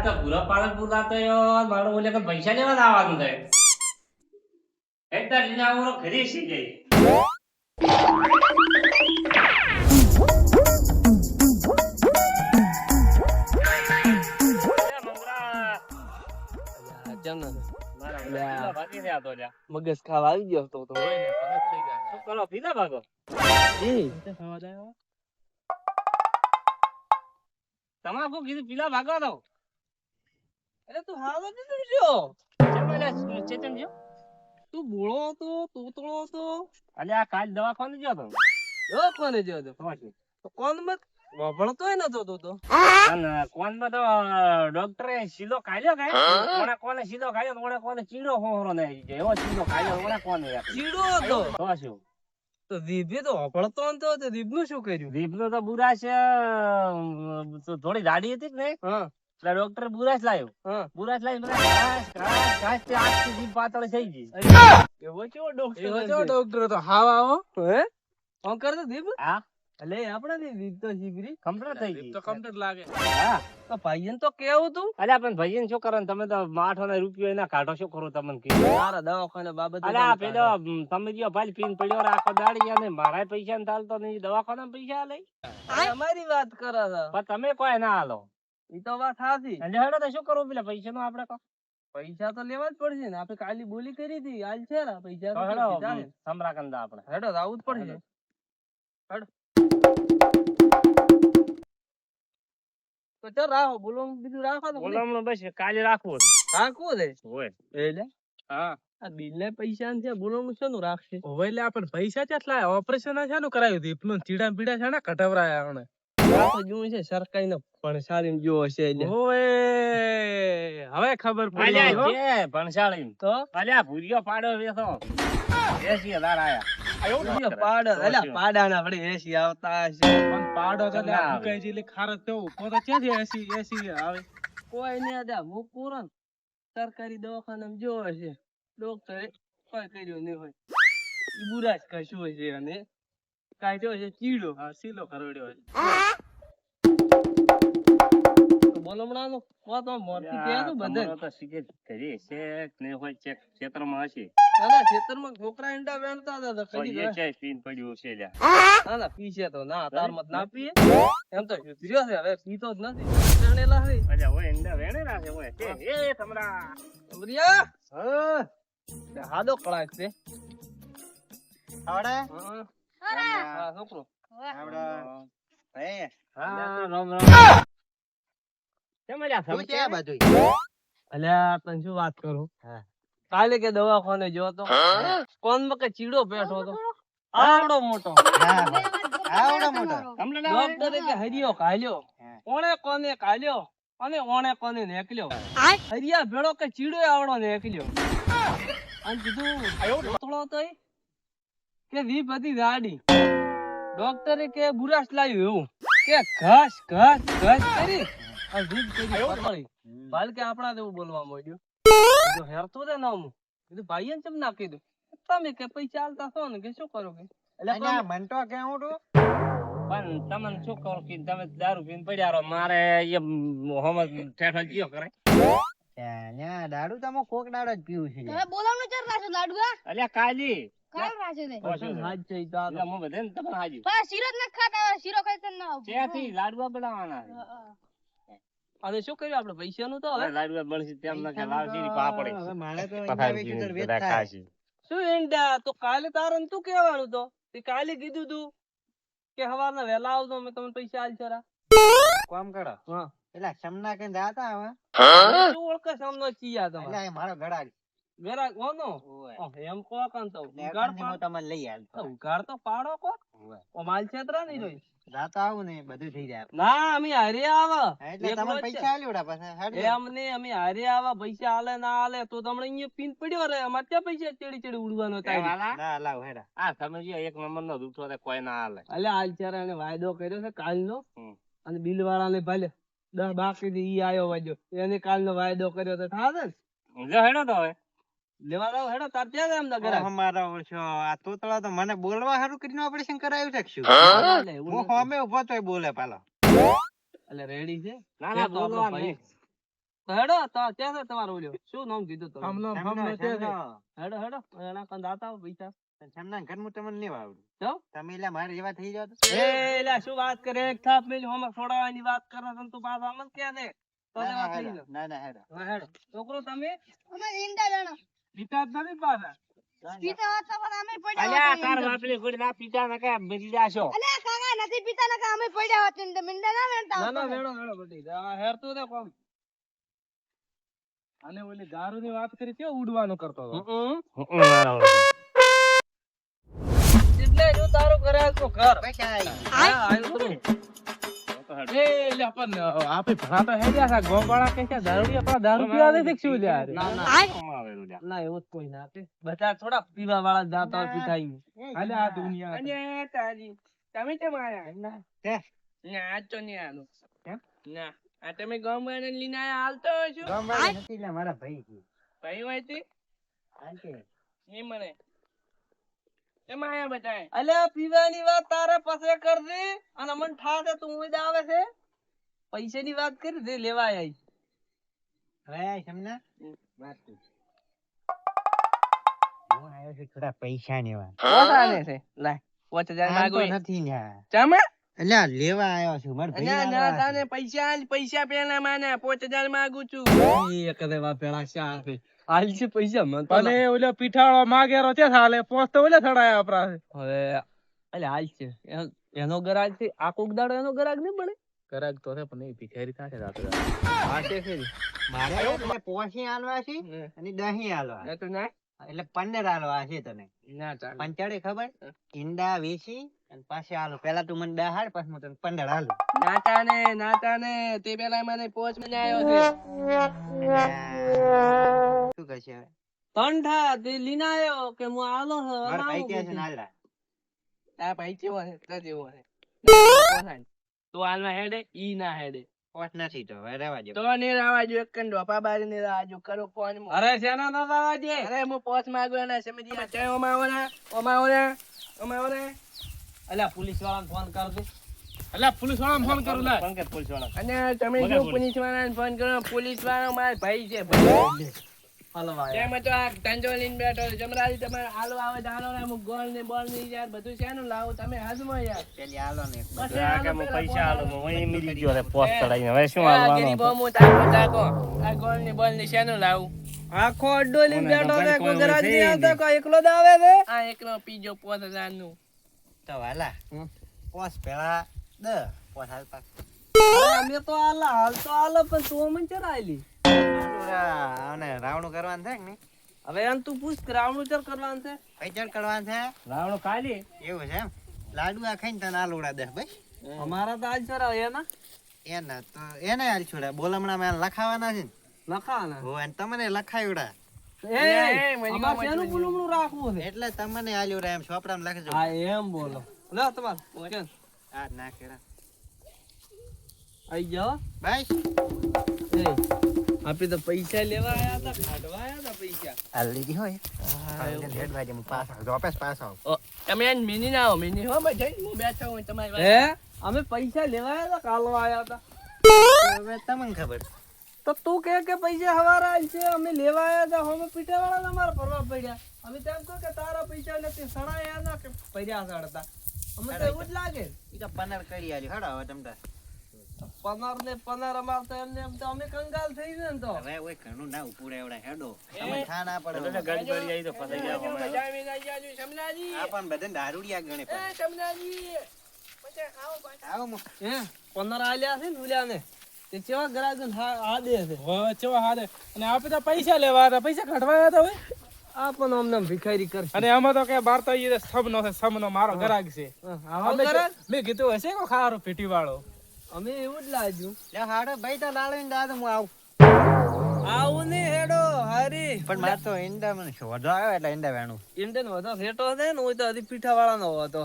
તો પૂરો પાલક પૂરા તો મારો બોલે કે પૈસા લેવા જ આવવાનું થાય એકદમ લઈને આવો ઘરે સી ગઈ મગજ ખાવા આવી ગયો તો શું કરો પીધા ભાગો તમાકુ કીધું પીલા ભાગો તો અરે તું હાલો દીધું છો ચેતન જો તું બોળો હતો તોતળો હતો અલે આ કાલ દવાખાને ગયો તો કોને જો તો કોણ મત વભળતો નતો તું તો કોનમાં તો ડોક્ટરે સીધો કાઢ્યો કે કોને સીધો કાઢ્યો કોને ચીડો હોરો ને એવો ચીડો કાઢ્યો કોને ચીડો હતો તો શું તો દીભે તો વભળતો નતો તે દીભનું શું કર્યું દીપનો તો બુરાશ તો થોડી જાડી હતી કે નહીં હા એટલે ડોક્ટર બુરાશ લાવ્યો હા બુરાશ લાવી આખી જીભ પાતળી થઈ ગઈ એવો કેવો ડોક્ટર તો હાવ આવો હે કોણ કરતો દીપ હા અલે આપણે ની દીપ તો જીગરી કમ્પ્લીટ થઈ ગઈ તો કમ્પ્લીટ લાગે હા તો ભાઈયન તો કેવું તું અલ્યા પણ ભાઈ શું કરો તમે તો 8 રૂપિયા એના કાઢો શું કરો તમને કીધું તારા દવાખાને બાબત અલ્યા પેલો તમે જો ભાઈ પીન પડ્યો આખો દાડી અને મારા પૈસા ને ચાલતો નહીં દવાખાના પૈસા લઈ અમારી વાત કરે છે પણ તમે કોઈ ના હાલો ઈ તો વાત સાચી એટલે હેડો તો શું કરવું પેલા પૈસા નું આપડે પૈસા તો લેવા જ પડશે ને આપણે કાલી બોલી કરી હતી હાલ છે ને પૈસા તો હેડો લીધા ને. સમરાકંદા આપણે હેડો તો આવું જ પડશે તો ચાલ રાખો બોલો બીજું રાખો તો બોલામણું બસ કાલે રાખવું રાખવું છે હોય એટલે હા આ બિલ ને પૈસા છે બોલવાનું શેનું રાખશે હવે એટલે આપણે પૈસા કેટલા ઓપરેશન શાનું કરાયું હતું પેલું ચીડા પીડા છે ને કટવરાયા આપણે આ તો જોવું છે સરકારી ને પણ સારી જો હશે એટલે ઓએ હવે ખબર પડી અલ્યા હો. જે ભણશાળી તો અલ્યા ભૂરિયો પાડો વેસો 80,000 આયા પાડાના વળી એસી આવતા હશે પણ પાડો તો ના આવે. મુકાઈ જી ખારત તો ઉભો તો ક્યાંથી એસી આવે કોઈ ને દે હું પૂરો સરકારી દવાખાનામાં જો હશે ડોક્ટરે કોઈ કર્યું નહીં હોય ઈ બુરા જ કશું હશે અને કાઢ્યો હશે ચીડો હા સીલો કરવડ્યો બોલમણાનો વાતો મોરથી કહેતું બધે તમારો તો સિગરેટ કરી છે કે નહીં હોય ચેક ક્ષેત્રમાં હશે નાના ખેતરમાં છોકરા ઈંડા વેણતા હતા તો તો કદી એ છે પીન પડ્યું છે લ્યા નાના પીશે તો ના તાર મત ના પીએ એમ તો સુધર્યો છે હવે પીતો જ નથી વેણેલા છે અલ્યા હોય ઈંડા વેણેલા છે હોય એ તમરા સમરિયા હા હાદો કળાક છે આવડે હા છોકરો આવડે એ હા રામ રામ કેમ અલ્યા તું સમજે ક્યાં બધું અલ્યા તને શું વાત કરું હા. કાલે કે દવાખાને ગયો તો કોણ માં કે ચીડો બેઠો હતો આવડો મોટો આવડો મોટો તમને ના આવે? ડોક્ટરે કે હરિયો કાલ્યો હા. ઓણે કોને કાલ્યો અને ઓણે કોને નેકલ્યો હરિયા ભેળો કે ચીડો આવડો નેકલ્યો અને કીધું તોતળો તો ઈ કે વી બધી ગાડી ડોક્ટરે કે બુરાશ લાવ્યું એવું કે ઘસ ઘસ ઘસ કરી અને જીભ કરી પકડી બાલ કે આપણા જેવું બોલવા માંડ્યું જો હેરતો રે ના હું કીધું ભાઈએ ચમ ના કીધું તમે કે પૈસા આલતા છો ને કે શું કરો કે એટલે અહીંયા મન તો કેવું તું પણ તમને શું કહું કે તમે દારૂ પીને પડ્યા રહો મારે એ હોમ ઠેઠ જીઓ કરે ત્યાં દારૂ તમે કોક દાડો જ પીવું છે તમે બોલાવવાનું ચાલ રાખ્યું લાડવા અલ્યા કાલી કાલ રાખ્યું તે શું છે? હાથ જઈ તા એટલે હું બધાને તમને હાજી પણ શીરો જ નથી ખાતા શીરો ખાઈ તને ના ત્યાંથી લાડવા બનાવવાના છે. અને શું કર્યું આપણે પૈસાનું તો હવે હવે લાડવા બનશે તેમ ના કે લાવજી પા પડે હવે મારે તો પથારી અહીંયા વેચી પીને તો વેચ બધા થાય. ખાશે. શું ઈંડા તો કાલે તારે તું કહેવાનું તો તે કાલે કીધું તું કે હવારના વહેલા આવજો મેં તમને પૈસા આલ છરા કામ કરો હા પેલા સમના કે જાતા હવે શું ઓળખે સામનો ચિયા એટલે તમારે એ મારો ગળાડ ગરાક કોનો એમ કો કાન તો ઉગાડ હું તમને લઈ તો આવતો ઉગાડ તો પાડો કો ઓ માલ છેતરા નહીં રોઈ જાતા આવું ને બધું થઈ જાય ના અમે હારે આવા એટલે એકલો તમે જ છે. પૈસા આલ્યોડા પછી હેડ દે. એમને અમે હારે આવા પૈસા આલે ના આલે તો તમને અહીંયા પીન પડ્યો રે અમારે ક્યાં પૈસા ચડી ચડી ઉડવાનો એ થાય વાલા, ના લાવ હેડા આ તમે જો એક નંબર નો દૂઠો તે કોઈ ના હાલે અલ્યા હાલ ચારે એને વાયદો કર્યો છે કાલનો હમ. અને બિલ વાળાને ભલે 10 બાકી દી ઈ આયો વાજો એને કાલનો વાયદો કર્યો તો થાશે ને જો હેડો તો હવે લેવા જાવ હેડો તાર ત્યાં એમ ના કરાય અમારો ઓછો આ તોતળા તો મને બોલવા હારું કરીને ઓપરેશન કરાવ્યું છે કે શું એટલે એવું હું નથી. હોમે ઉભો તોય બોલે પાલો એટલે રેડી છે ના છે ના તો આપણો બોલવા ભાઈ. નહીં તો હેડો તો ક્યાં છે તમારો ઓલ્યો શું નામ કીધું તમે હમનો હમનો છે હેડો હેડો એના કંદ આતા હો પૈસા શમના ઘરનું તમને નહીં આવડું જો તમે એટલે મારે એવા થઈ જાવ તો એ એલા શું વાત કરે એક થાપ મેલી હોમાં છોડાવવાની વાત કરો છો ને તું પાછા આમ જ ક્યાં દે તો તે વાત થઈ ના ના હેડો હા હેડો છોકરો તમે અમે ઈંડા વેણો પિતા જ નથી પાછા પીતા હોત તો પણ અમે પડ્યા અલ્યા હોત તાર ઈંડા. બાપની કોઈ ના પિતા ના કે બધી જાશો અલ્યા કાકા નથી પીતા નકા અમે પડ્યા હોત ઈંડા. મીંડા ના વેણતા ના હોત ના તમે. વેણો વેણો બધી આ હેરતું દે કોમ અને ઓલી દારૂ ની વાત કરી કેવું ઉડવાનું કરતો હતો એટલે જો તારું કરે તો ઘર પૈસા હા આયુ તું એ લ્યા પણ આપે ભણા તો હેડ્યા છે ગોવાળા કે છે દારૂડિયા પણ દારૂ પીવા દે છે શું લ્યા ના ના ના એવું જ કોઈ ના આપે બધા થોડા પીવા વાળા જાતા હોય પીઠાઈ હાલે આ દુનિયા અને તાજી તમે કેમ આયા ના હે? આજ તો નહીં આલો ના આ તમે ગામ વાળાને લઈને આયા હાલતો હશો ગામવાળા નથી એટલે મારા ભાઈ છે ભાઈ હોય તે હાલતે. નહીં મને કેમ આયા બધાય અલ્યા પીવાની વાત તારે પાસે કરજે અને મન ઠાસે તું ઉઈ આવે છે પૈસાની વાત કરી દે લેવા આવી હવે આ શમના વાત કર. હું આવ્યો છું થોડા પૈસા લેવા પોતાને છે લાય 5000 આમ માંગો તો નથી ન્યા. ચામે અલ્યા લેવા આવ્યો છું મારા ભાઈ ના ના આલવા તાને છે. પૈસા પેલા માને 5000 માંગુ છું એ કદે પેલા શા છે હાલ છે પૈસા મન તો અને ઓલો પીઠાળો માગેરો છે હાલે પોસ્ટ તો ઓલે થડાયા આપરા હવે અલે હાલ છે એનો ગરાગ છે આ કોક દાડો એનો ગરાગ નહીં બને કરાક તો છે પણ એ ભિખારી થાશે રાતો આ છે ખરી મારે એટલે પોસી આલવા છે અને દહીં આલવા એ તો ના એટલે 15 આલવા છે તને ના ચાલે પંચાળે ખબર ઈંડા વેચી અને પાછી આલો પેલા તું મને 10 હાલ પછી હું તને 15 આલું નાતાને તે પેલા મને પોચ મને આવ્યો છે શું કરશે હવે તંઠા તે લીને આવ્યો કે હું આલો છો મારા ભાઈ ક્યાં છે નાલા આ ભાઈ કેવો છે તે જેવો છે તો હાલમાં હેડે ઈ ના હેડે પોસ નથી તો હવે રહેવા દે તો ને રાવાજો એક કંડો પાબારી ને રાવાજો કરો ફોન અરે શેના ના રાવાજે અરે હું પોચ માંગુ એના સમજી ચે ઓમાવના અલ્યા પોલીસ વાળાને ફોન કર દે અલ્યા પોલીસ વાળાને ફોન કરું લે પંકજ પોલીસ વાળા અને તમે જો પોલીસ વાળાને ફોન કરો પોલીસ વાળો માર ભાઈ છે ભાઈ હલવા તેમ તો આ ધંધો લઈને બેઠો છે જમરાજી તમારે હાલો આવે તો હાલો ને અમુક ગોળ ને બોલ ને યાર બધું શેનું લાવો તમે હાજમો યાર પેલી આલો ને એક બસ આ કે હું પૈસા આલો હું અહીં મિલી ગયો રે પોસ્ટ ચડાઈને હવે શું આ હાલવાનું ગરીબ હોમો તાકો આ ગોળ ને બોલ ને શેનું લાવું આખો અડ્ડો લઈને બેઠો છે કોઈ ગરાજ નહીં આવતો કોઈ એકલો જ આવે છે આ એકલો પીજો 5000 નું તો વાલા પોસ પેલા દ પોસ હાલ પાક અમે તો હાલ તો પણ તું મને ચરાયેલી અને રાવણું કરવાનું છે કે નહીં હવે એમ તું પૂછ ગ્રાઉન્ડ ઉતર કરવાનું છે પૈચર કરવાનું છે રાવણો ખાલી એવું છે એમ લાડવા ખાઈને તને આલુડા દે બસ અમારા તો આજ સર એના એના તો એને હાલ છોડે બોલમણા માં લખાવાના છે ને લખાના હો અને તમને લખાયુડા અમાર શેનું પુલુમણું રાખવું છે એટલે તમને આલ્યુડા એમ ચોપડામાં લખજો હા એમ બોલો લે તમાર કેમ આ ના કેરા આઈ જાઓ બસ એ આપે તો પૈસા લેવા આયા હતા ખાટવા આયા હતા પૈસા હાલ લીધી હોય હેડ વાગે હું પાસ આવ જોપેસ પાસ આવ તમે એન મિની ના આવો મિની હો બજાઈ હું બેઠો હું તમારી હે અમે પૈસા લેવા આયા હતા કાલવા આયા હતા હવે તમને ખબર તો તું કે પૈસા હવારા આલ છે અમે લેવા આયા હતા અમે પીટા વાળા અમારા પરવા પડ્યા અમે તેમ કહો કે તારા પૈસા નથી સડાયા ના કે પૈસા સડતા અમે તો એવું જ લાગે ઈ તો પનર કરી આલ્યું હેડો હવે તમતા પનાર અમાર તો એમને એમ તો અમે કંગાલ થઈ ને તો હવે ઓય ઘણું ના ઉપુડે એવડા હેડો તમે ખા ના પડે ગાડી ગાડી આવી તો ફસાઈ ગયા અમે. સમલાજી આ પણ બધે દારૂડિયા ગણે એ સમલાજી પછી આવો પાછા આવો મુ હે પનાર આલ્યા છે ને ઉલ્યા ને તે કેવા ગ્રાહક આ દે છે હો ચેવા હાલે અને આપે તો પૈસા લેવા હતા પૈસા કઢવાયા હતા હોય આ પણ અમને ભિખારી કરશે અને આમાં તો કે બાર તો ઈ સબનો છે સબનો મારો ગરાગ છે આવો અમે ગ્રાહક મેં કીધું હશે કો ખારો પીટી વાળો અમે એવું જ લાગ્યું લે હાડો ભાઈ તો લાળવીને દાદ હું આવું આવું ને હેડો હારી પણ માર તો ઈંડા મને શોધો આવ્યો એટલે ઈંડા વેણું ઇન્ડિયન વધો રેટો છે ને હોય તો હજી પીઠા વાળાનો હતો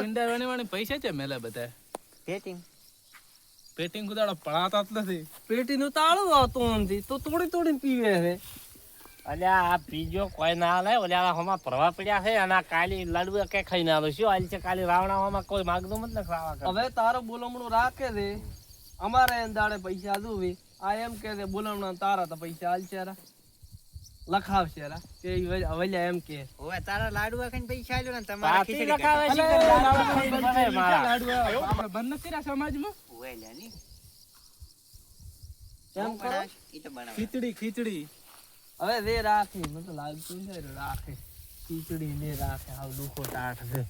ઈંડા વેણી પૈસા છે મેલે બધા પેટિંગ પેટિંગ કુદાડો પડાતા જ નથી પેટીનું તાળું આવતું નથી તો તોડીને પીવે છે અલ્યા આ પીજો કોઈ ના હાલે ઓલા હમણાં ફરવા પડ્યા છે અને આ કાલી લાડુ કે ખાઈને આલો શું હાલ છે કાલી રાવણામાં કોઈ માગતું મત ને ખાવા કરે. હવે તારો બોલમણું રાખે છે અમારે એમ દાડે પૈસા દુવી આ એમ કે છે બોલાવણા તારા તો પૈસા હાલશે રા લખાવશે રા કે વલ્યા એમ કે ઓવે તારા લાડવા ખાઈને પૈસા આલ્યો ને તમારા પાટી ખીચડી લખાવે ખાધી. છે કે લાડવા ખાઈને બને મારા. આપણે બંધ નથી કર્યા સમાજમાં ઓવે લ્યા ની. એમ હું કરો બનાવીશ? ઈ તો બનાવે. ખીચડી હવે રે રાખી મને તો લાગતું છે રે રાખે ખીચડી ને રાખે હાવ દુખો ટાટ છે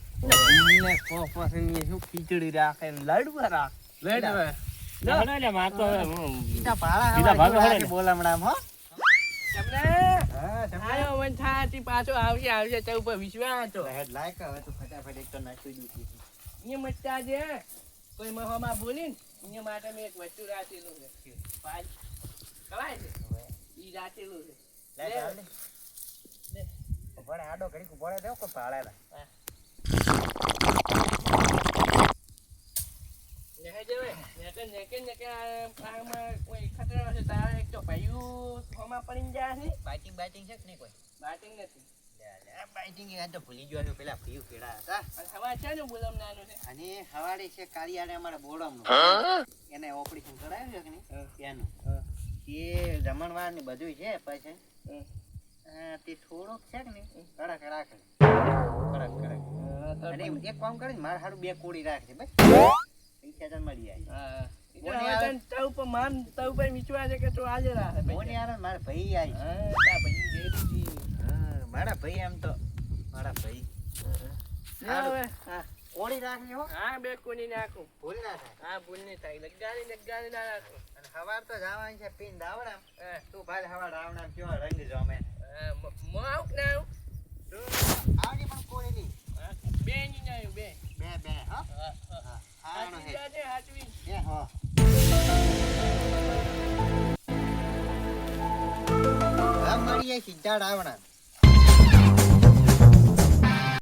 ને કોફસ ની શું ખીચડી રાખે ને લાડવા રાખ લાડવા ના, એટલે માર તો હવે ઈ તો ભાડા સીધા હવા ભાગે જેવું હળે લાગે ને. બોલામણામ, હો. તમને હા, તમને. આયો વન થાતી પાછો આવશે તે ઉપર વિશ્વાસ હતો હેડ લાયક હવે તું ફટાફટ એક તો નાખી દઉં. અહીંયા મચ્ચા છે કોઈ મહોમાં બોલીને અહીંયા માટે મેં એક વસ્તુ રાખેલું છે પાલ ખવાય છે ઈ રાખેલું છે લે ચાલ ને. ઉભા રહે, આડો ઘડીક ઉભા રહે, દેવો કોઈ ભાડે ના. નેહે જેવે નેકે આમાં કોઈ ખતરો છે તારા એક તો ભાઈઓ હોમાં પડીને જાય છે બાઇટિંગ બાઇટિંગ છે કે નહીં કોઈ? બાટિંગ નથી આ બાઇટિંગ આ તો ભૂલી ગયો છું, પેલા ભઈઓ કેળા હતા. અને હવા છે ને બોલમનાનું છે અને હવાડે છે કાળિયાને અમારા બોડામનું. એને ઓપરેશન કરાવ્યું છે કે નહીં? એનું. એ જમણવાર ને બધું છે પછી તે થોડોક છે કે નહીં કડક રાખે કડક. અને એક કામ કરે ને મારે હારું 2 કોડી રાખજે બસ. પૈસા તને મળી જાય. હા તાવ પર માન તાવ પર વિશ્વાસ છે કે તું આજે રાખે મોની આવે ને મારા ભાઈ આવી. હા તા ભાઈ જેડી હા, મારા ભાઈ એમ તો મારા ભાઈ. હવે હા, કોડી રાખજે હો. હા બે કોની નાખું ભૂલ ના થાય. હા ભૂલ નહીં થાય લગાડી ના રાખું અને હવાર તો જવાનું છે પીન દાવડામ. તું ભાઈ હવાર દાવડામ કેવો રંગ જમે. મો આવું ના આવું આવડી પણ કોડી નહીં. બે ની ના આવ્યું બે બે હો. હા હા, હારનો હે. હાચવી એ હો. હવે મળીએ સીધા દાવડામ.